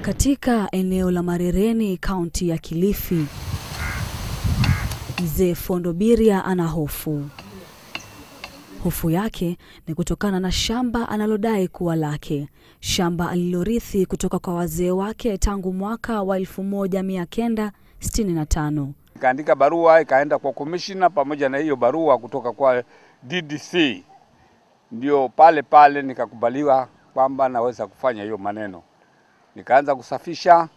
Katika eneo la Marereni, kaunti ya Kilifi, Mzee Fondo Biria ana hofu. Hofu yake ni kutokana na shamba analodai kuwa lake, shamba alilorithi kutoka kwa wazee wake tangu mwaka wa 1965. Kaandika barua ikaenda kwa commissioner, pamoja na hiyo barua kutoka kwa DDC, ndio pale nikakubaliwa kwamba naweza kufanya hiyo maneno. Nikaanza kusafisha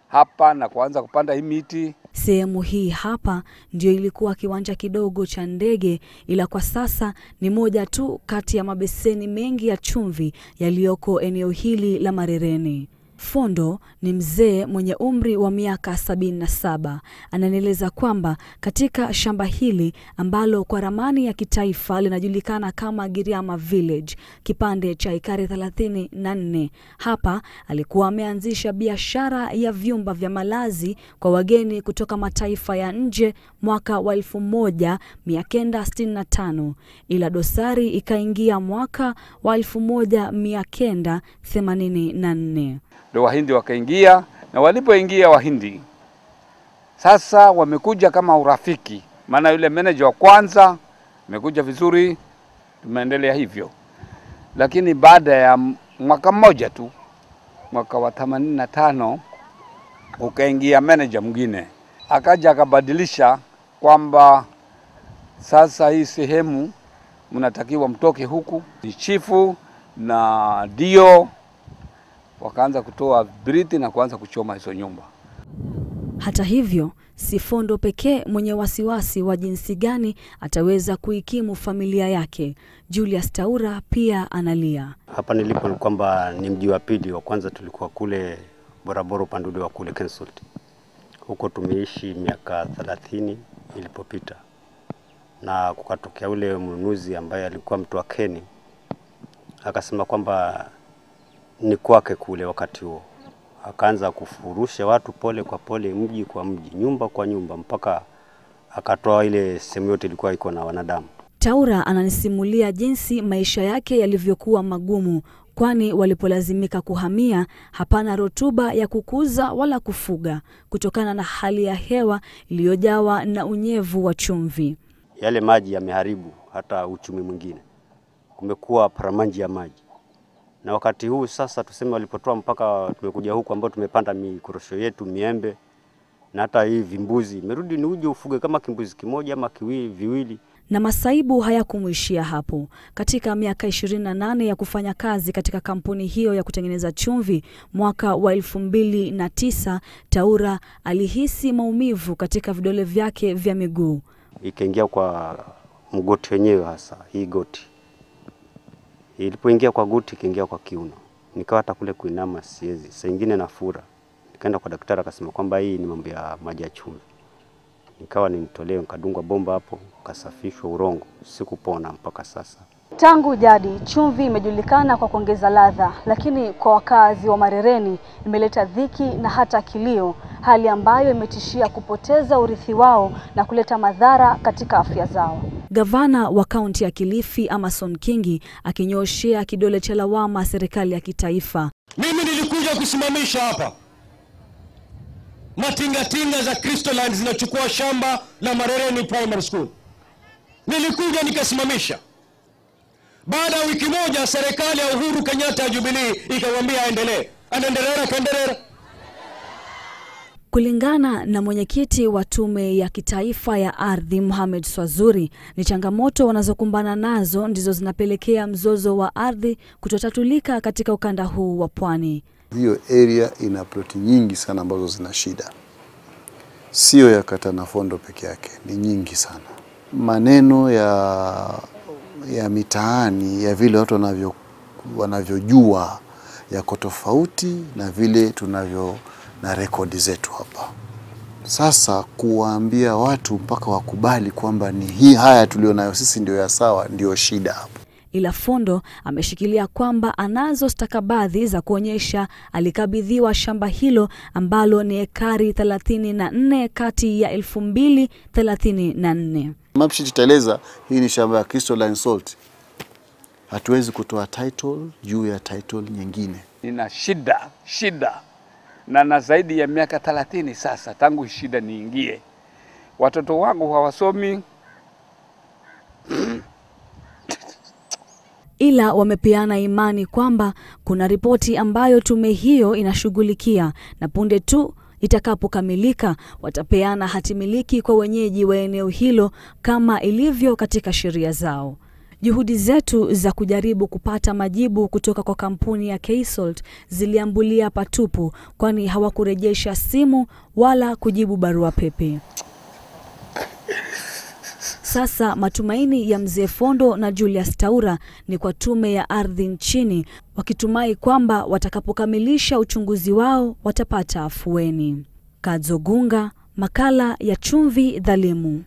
hapa na kuanza kupanda hii miti. Sehemu hii hapa ndio ilikuwa kiwanja kidogo cha ndege, ila kwa sasa ni moja tu kati ya mabeseni mengi ya chumvi yaliyoko eneo hili la Marereni. Fondo ni mzee mwenye umri wa miaka 77. Ananieleza kwamba katika shamba hili ambalo kwa ramani ya kitaifa linajulikana kama Giriama Village, kipande cha ekari 34, hapa alikuwa ameanzisha biashara ya vyumba vya malazi kwa wageni kutoka mataifa ya nje mwaka wa 1965, ila dosari ikaingia mwaka wa 1984. Ndio Wahindi wakaingia, na walipoingia Wahindi sasa wamekuja kama urafiki. Maana yule manager wa kwanza amekuja vizuri, tumeendelea hivyo. Lakini baada ya mwaka mmoja tu, mwaka wa 85, ukaingia manager mwingine. Akaja akabadilisha kwamba sasa hii sehemu mnatakiwa mtoke huku. Ni chifu na dio wakaanza kutoa briti na kuanza kuchoma hizo nyumba. Hata hivyo, si Fondo pekee mwenye wasiwasi wa jinsi gani ataweza kuikimu familia yake. Julius Taura pia analia. Hapa nilipo ni kwamba ni mji wa pili. Wa kwanza tulikuwa kule Boraboro Panduli wa kule Kensult. Huko tumeishi miaka 30 ilipopita. Na kukatokea ule mnunuzi ambaye alikuwa mtu wa Keni. Akasema kwamba ni kwake kule wakati huo. Akaanza kufurusha watu pole kwa pole, mji kwa mji, nyumba kwa nyumba, mpaka akatoa ile sehemu yote ilikuwa iko na wanadamu. Taura ananisimulia jinsi maisha yake yalivyokuwa magumu, kwani walipolazimika kuhamia hapana rutuba ya kukuza wala kufuga kutokana na hali ya hewa iliyojawa na unyevu wa chumvi. Yale maji yameharibu hata uchumi mwingine. Kumekuwa paramanji ya maji. Na wakati huu sasa tuseme walipotoa mpaka tumekuja huku ambao tumepanda mikorosho yetu, miembe na hata hii vimbuzi. Imerudi ni uje ufuge kama kimbuzi kimoja ama viwili. Na masaibu hayakumuishia hapo. Katika miaka 28 ya kufanya kazi katika kampuni hiyo ya kutengeneza chumvi, mwaka wa 2009, Taura alihisi maumivu katika vidole vyake vya miguu. Ikaingia kwa mgoti wenyewe, hasa hii goti. Ilipoingia kwa goti ikaingia kwa kiuno. Nikawa hata kule kuinama siwezi. Saa nyingine nafura. Nikaenda kwa daktari akasema kwamba hii ni mambo ya maji ya chumvi. Nikawa nimtolee, nikadungwa bomba hapo, kasafishwa urongo. Sikupona mpaka sasa. Tangu jadi chumvi imejulikana kwa kuongeza ladha, lakini kwa wakazi wa Marereni imeleta dhiki na hata kilio, hali ambayo imetishia kupoteza urithi wao na kuleta madhara katika afya zao. Gavana wa kaunti ya Kilifi Amason Kingi akinyoshea kidole cha lawama serikali ya kitaifa. Mimi nilikuja kusimamisha hapa matingatinga za Crystalline zinachukua shamba la Marereni Primary School. Nilikuja nikasimamisha. Baada ya wiki moja serikali ya Uhuru Kenyatta ya Jubilee ikamwambia aendelee. Anaendelea kaendelea. Kulingana na mwenyekiti wa tume ya kitaifa ya ardhi Mohamed Swazuri, ni changamoto wanazokumbana nazo ndizo zinapelekea mzozo wa ardhi kutotatulika katika ukanda huu wa pwani. Hiyo area ina ploti nyingi sana ambazo zina shida. Sio ya kata na Fondo peke yake, ni nyingi sana. Maneno ya mitaani, ya vile watu wanavyojua yako tofauti na vile tunavyo na rekodi zetu hapa. Sasa kuwaambia watu mpaka wakubali kwamba ni haya tulionayo sisi ndio ya sawa, ndio shida hapo. Ila Fondo ameshikilia kwamba anazo stakabadhi za kuonyesha alikabidhiwa shamba hilo ambalo ni ekari 34 kati ya 2034. Mapshi tutaeleza hii ni shamba ya Crystalline Salt. Hatuwezi kutoa title juu ya title nyingine. Nina shida na zaidi ya miaka 30 sasa tangu shida niingie. Watoto wangu hawasomi. Ila wamepeana imani kwamba kuna ripoti ambayo tume hiyo inashughulikia, na punde tu itakapokamilika watapeana hatimiliki kwa wenyeji wa eneo hilo kama ilivyo katika sheria zao. Juhudi zetu za kujaribu kupata majibu kutoka kwa kampuni ya KSalt ziliambulia patupu, kwani hawakurejesha simu wala kujibu barua pepe. Sasa matumaini ya Mzee Fondo na Julius Taura ni kwa tume ya ardhi nchini, wakitumai kwamba watakapokamilisha uchunguzi wao watapata afueni. Kadzo Gunga, makala ya Chumvi Dhalimu.